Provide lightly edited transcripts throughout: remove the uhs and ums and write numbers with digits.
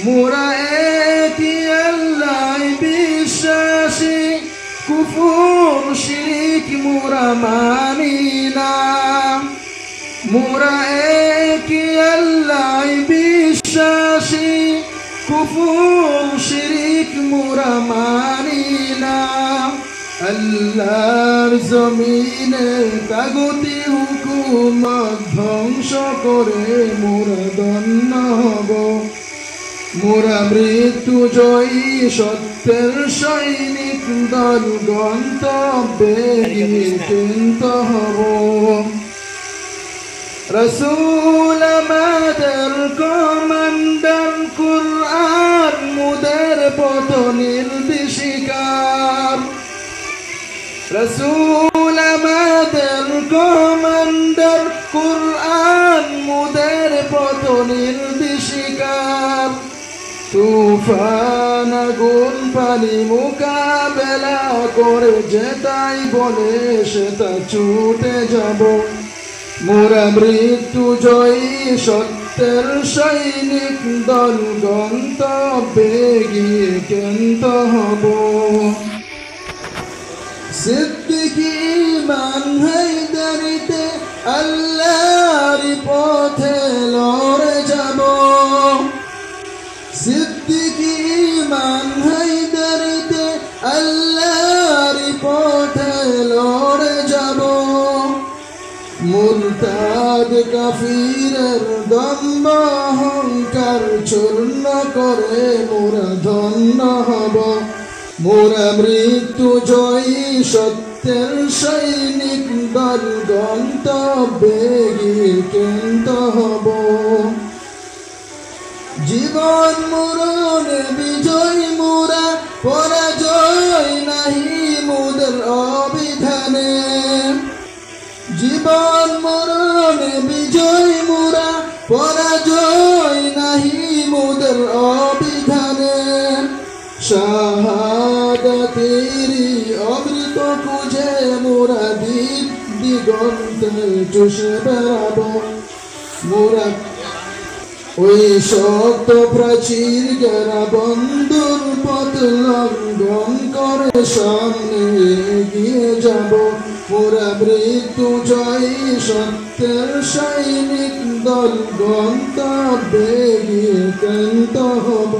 মোরা একই আল্লাহ বিশ্বাসী, কুফর শিরিক মোরা মানি না। মোরা একই আল্লাহ বিশ্বাসী, কুফর শিরিক মোরা মানি না। আল্লাহর জমিনে তাগুতি হুকুমত ধ্বংস করে মোরা ধন্য হব। মোরা মৃত্যু জয়ী সত্যের সৈনিক দল, গন্তব্যে চিন্ত হব। রসূল আমাদের কমান্ডার, কুরআন মুদের পথ নির্দেশিকার। রসূল আমাদের কমান্ডার, কুরআন মুদের পথ নির্দেশিকার। তুফান আগুন পানি মোকাবেলা করে যেটাই বলে সেটা ছুটে যাব। মোরা মৃত্যু জয়ী সত্যের সৈনিক দল, গন্তব্যে গিয়ে ক্ষান্ত হব। সিদ্দিকী ইমান হায়দারিতে আল্লাহর পথে লড়ে যাব। সিদ্দিকী ইমান হায়দারিতে আল্লাহর পথে লড়ে যাব। মুরতাদ কাফিরের দম্ভ অহংকার চূর্ণ করে মোরা ধন্য হব। মোরা মৃত্যু জয়ী সত্যের সৈনিক দল, গন্তব্যে গিয়ে ক্ষান্ত হব। জীবন মরণে বিজয় মোরা, পরাজয় নাহি মোদের অবিধানে। জীবন মরণে বিজয় মোরা, পরাজয় নাহি মোদের অবিধানে। শাহাদাতেরি অমৃত খুঁজে মোরা দিক দিগন্তে চষে বেড়াব। মোরা ওই শক্ত প্রাচীর গেরা বন্ধুর পথ লঙ্ঘন করে সামনে এগিয়ে যাব। মোরা মৃত্যু জয়ী সত্যের সৈনিক দল, গন্তব্যে গিয়ে ক্ষান্ত হব।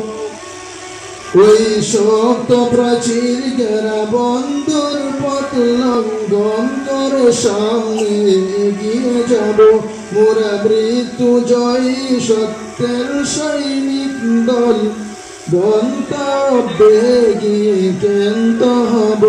ওই শক্ত প্রাচীর গেরা বন্ধুর পথ লঙ্ঘন করে সামনে এগিয়ে যাব। মোরা মৃত্যু জয়ী সত্যের সৈনিক দল, গন্তব্যে গিয়ে ক্ষান্ত হব।